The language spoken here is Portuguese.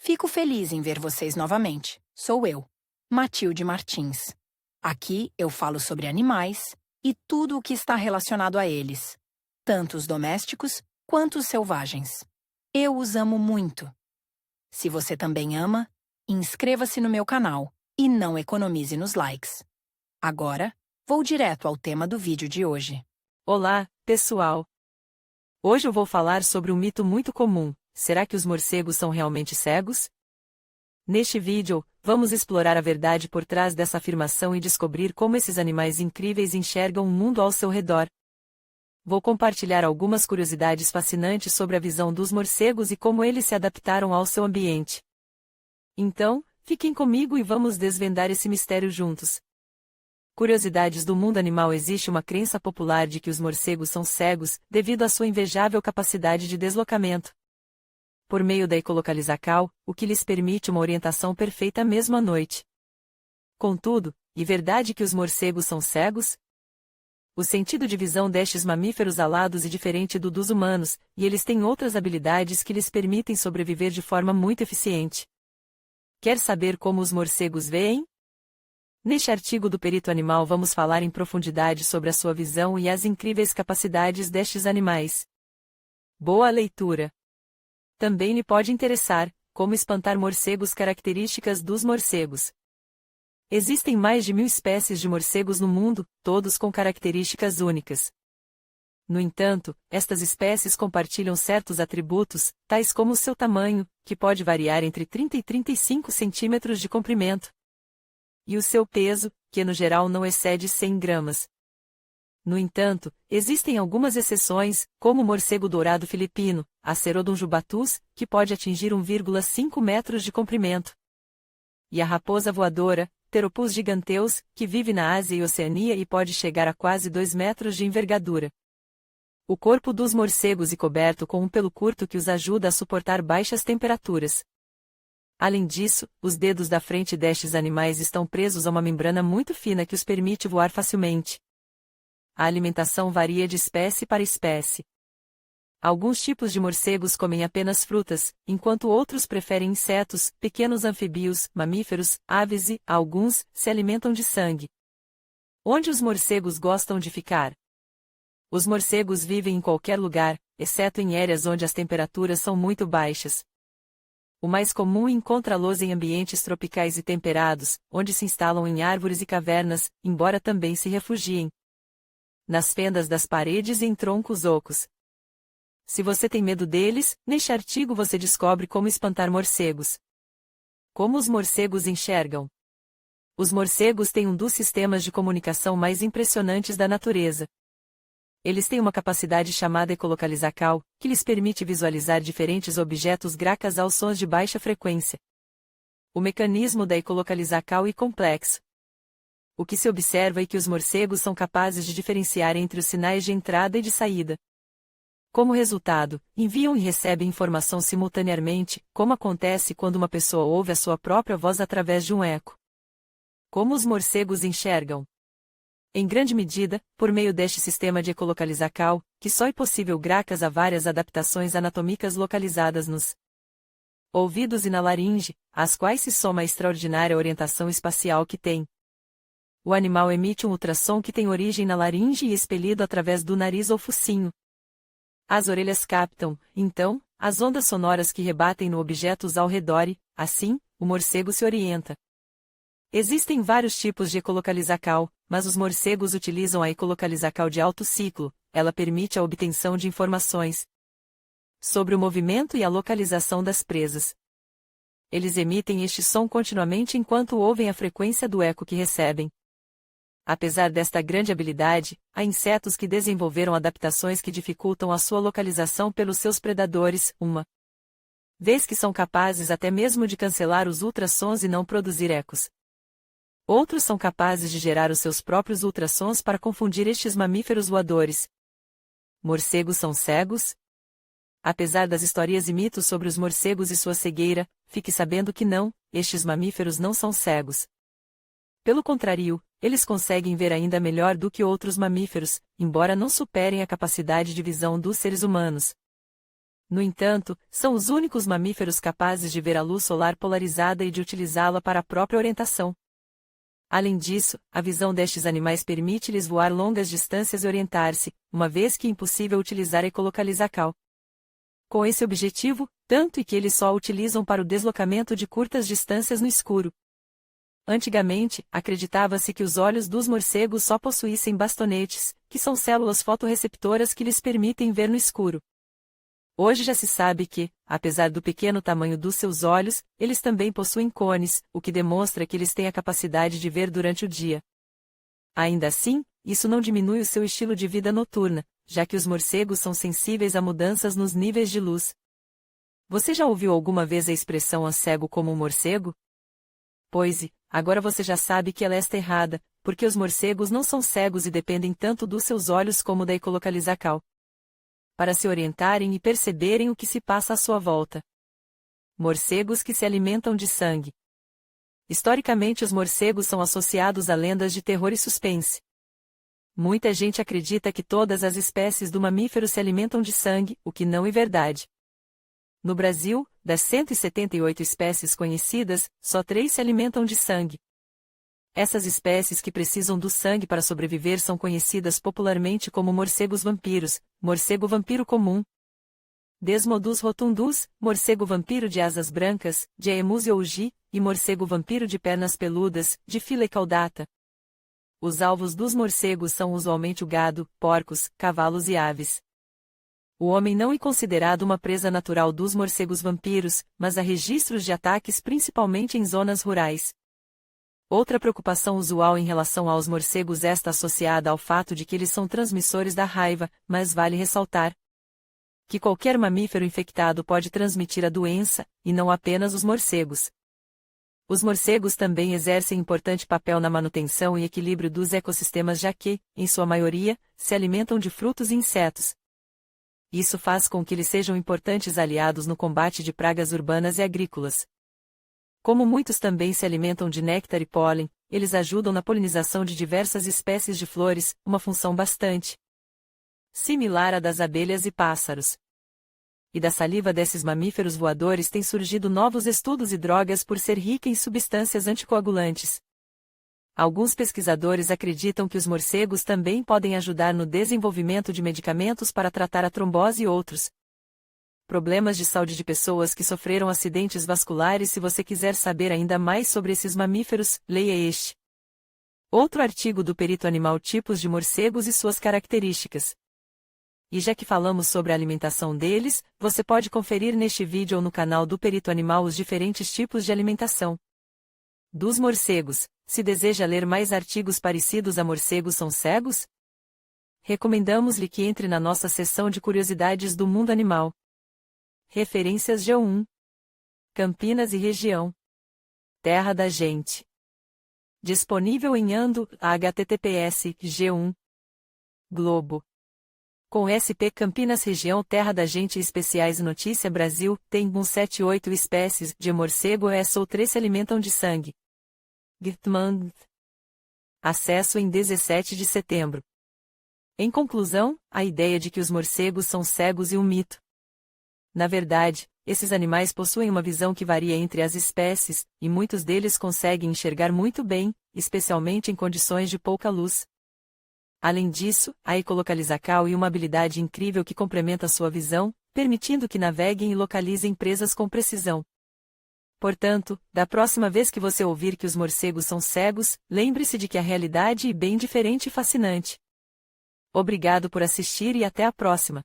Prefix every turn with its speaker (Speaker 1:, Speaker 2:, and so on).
Speaker 1: Fico feliz em ver vocês novamente. Sou eu, Matilde Martins. Aqui eu falo sobre animais e tudo o que está relacionado a eles, tanto os domésticos quanto os selvagens. Eu os amo muito. Se você também ama, inscreva-se no meu canal e não economize nos likes. Agora, vou direto ao tema do vídeo de hoje.
Speaker 2: Olá, pessoal! Hoje eu vou falar sobre um mito muito comum: será que os morcegos são realmente cegos? Neste vídeo, vamos explorar a verdade por trás dessa afirmação e descobrir como esses animais incríveis enxergam o mundo ao seu redor. Vou compartilhar algumas curiosidades fascinantes sobre a visão dos morcegos e como eles se adaptaram ao seu ambiente. Então, fiquem comigo e vamos desvendar esse mistério juntos. Curiosidades do mundo animal: existe uma crença popular de que os morcegos são cegos, devido à sua invejável capacidade de deslocamento por meio da ecolocalizacal, o que lhes permite uma orientação perfeita mesmo à noite. Contudo, é verdade que os morcegos são cegos? O sentido de visão destes mamíferos alados é diferente do dos humanos, e eles têm outras habilidades que lhes permitem sobreviver de forma muito eficiente. Quer saber como os morcegos veem? Neste artigo do Perito Animal vamos falar em profundidade sobre a sua visão e as incríveis capacidades destes animais. Boa leitura! Também lhe pode interessar como espantar morcegos. Características dos morcegos. Existem mais de 1000 espécies de morcegos no mundo, todos com características únicas. No entanto, estas espécies compartilham certos atributos, tais como o seu tamanho, que pode variar entre 30 e 35 centímetros de comprimento, e o seu peso, que no geral não excede 100 gramas. No entanto, existem algumas exceções, como o morcego dourado filipino, Acerodon jubatus, que pode atingir 1,5 metros de comprimento. E a raposa voadora, Pteropus giganteus, que vive na Ásia e Oceania e pode chegar a quase 2 metros de envergadura. O corpo dos morcegos é coberto com um pelo curto que os ajuda a suportar baixas temperaturas. Além disso, os dedos da frente destes animais estão presos a uma membrana muito fina que os permite voar facilmente. A alimentação varia de espécie para espécie. Alguns tipos de morcegos comem apenas frutas, enquanto outros preferem insetos, pequenos anfíbios, mamíferos, aves e, alguns, se alimentam de sangue. Onde os morcegos gostam de ficar? Os morcegos vivem em qualquer lugar, exceto em áreas onde as temperaturas são muito baixas. O mais comum é encontrá-los em ambientes tropicais e temperados, onde se instalam em árvores e cavernas, embora também se refugiem nas fendas das paredes e em troncos ocos. Se você tem medo deles, neste artigo você descobre como espantar morcegos. Como os morcegos enxergam? Os morcegos têm um dos sistemas de comunicação mais impressionantes da natureza. Eles têm uma capacidade chamada ecolocalizacal, que lhes permite visualizar diferentes objetos graças aos sons de baixa frequência. O mecanismo da ecolocalizacal é complexo. O que se observa é que os morcegos são capazes de diferenciar entre os sinais de entrada e de saída. Como resultado, enviam e recebem informação simultaneamente, como acontece quando uma pessoa ouve a sua própria voz através de um eco. Como os morcegos enxergam? Em grande medida, por meio deste sistema de ecolocalizacal, que só é possível graças a várias adaptações anatômicas localizadas nos ouvidos e na laringe, às quais se soma a extraordinária orientação espacial que tem. O animal emite um ultrassom que tem origem na laringe e expelido através do nariz ou focinho. As orelhas captam, então, as ondas sonoras que rebatem no objetos ao redor e, assim, o morcego se orienta. Existem vários tipos de ecolocalizacal, mas os morcegos utilizam a ecolocalizacal de alto ciclo. Ela permite a obtenção de informações sobre o movimento e a localização das presas. Eles emitem este som continuamente enquanto ouvem a frequência do eco que recebem. Apesar desta grande habilidade, há insetos que desenvolveram adaptações que dificultam a sua localização pelos seus predadores, uma vez que são capazes até mesmo de cancelar os ultrassons e não produzir ecos. Outros são capazes de gerar os seus próprios ultrassons para confundir estes mamíferos voadores. Morcegos são cegos? Apesar das histórias e mitos sobre os morcegos e sua cegueira, fique sabendo que não, estes mamíferos não são cegos. Pelo contrário, eles conseguem ver ainda melhor do que outros mamíferos, embora não superem a capacidade de visão dos seres humanos. No entanto, são os únicos mamíferos capazes de ver a luz solar polarizada e de utilizá-la para a própria orientação. Além disso, a visão destes animais permite-lhes voar longas distâncias e orientar-se, uma vez que é impossível utilizar a ecolocalizacal. Com esse objetivo, tanto e que eles só a utilizam para o deslocamento de curtas distâncias no escuro. Antigamente, acreditava-se que os olhos dos morcegos só possuíssem bastonetes, que são células fotorreceptoras que lhes permitem ver no escuro. Hoje já se sabe que, apesar do pequeno tamanho dos seus olhos, eles também possuem cones, o que demonstra que eles têm a capacidade de ver durante o dia. Ainda assim, isso não diminui o seu estilo de vida noturna, já que os morcegos são sensíveis a mudanças nos níveis de luz. Você já ouviu alguma vez a expressão cego como um morcego? Pois, agora você já sabe que ela está errada, porque os morcegos não são cegos e dependem tanto dos seus olhos como da ecolocalizacal para se orientarem e perceberem o que se passa à sua volta. Morcegos que se alimentam de sangue. Historicamente, os morcegos são associados a lendas de terror e suspense. Muita gente acredita que todas as espécies do mamífero se alimentam de sangue, o que não é verdade. No Brasil, das 178 espécies conhecidas, só 3 se alimentam de sangue. Essas espécies que precisam do sangue para sobreviver são conhecidas popularmente como morcegos vampiros, morcego vampiro comum, Desmodus rotundus, morcego vampiro de asas brancas, Diaemus yougi, e morcego vampiro de pernas peludas, Diphylla caudata. Os alvos dos morcegos são usualmente o gado, porcos, cavalos e aves. O homem não é considerado uma presa natural dos morcegos vampiros, mas há registros de ataques principalmente em zonas rurais. Outra preocupação usual em relação aos morcegos está associada ao fato de que eles são transmissores da raiva, mas vale ressaltar que qualquer mamífero infectado pode transmitir a doença, e não apenas os morcegos. Os morcegos também exercem importante papel na manutenção e equilíbrio dos ecossistemas já que, em sua maioria, se alimentam de frutos e insetos. Isso faz com que eles sejam importantes aliados no combate de pragas urbanas e agrícolas. Como muitos também se alimentam de néctar e pólen, eles ajudam na polinização de diversas espécies de flores, uma função bastante similar à das abelhas e pássaros. E da saliva desses mamíferos voadores têm surgido novos estudos e drogas por ser rica em substâncias anticoagulantes. Alguns pesquisadores acreditam que os morcegos também podem ajudar no desenvolvimento de medicamentos para tratar a trombose e outros problemas de saúde de pessoas que sofreram acidentes vasculares. Se você quiser saber ainda mais sobre esses mamíferos, leia este outro artigo do Perito Animal: Tipos de morcegos e suas características. E já que falamos sobre a alimentação deles, você pode conferir neste vídeo ou no canal do Perito Animal os diferentes tipos de alimentação dos morcegos. Se deseja ler mais artigos parecidos a morcegos são cegos? Recomendamos-lhe que entre na nossa seção de curiosidades do mundo animal. Referências G1. Campinas e região. Terra da gente. Disponível em Ando, https G1. Globo. Com SP Campinas região Terra da gente especiais Notícia Brasil, tem 178 espécies de morcego ou 3 se alimentam de sangue. Gitman. Acesso em 17 de setembro. Em conclusão, a ideia de que os morcegos são cegos é um mito. Na verdade, esses animais possuem uma visão que varia entre as espécies, e muitos deles conseguem enxergar muito bem, especialmente em condições de pouca luz. Além disso, a ecolocalizacal é uma habilidade incrível que complementa sua visão, permitindo que naveguem e localizem presas com precisão. Portanto, da próxima vez que você ouvir que os morcegos são cegos, lembre-se de que a realidade é bem diferente e fascinante. Obrigado por assistir e até a próxima.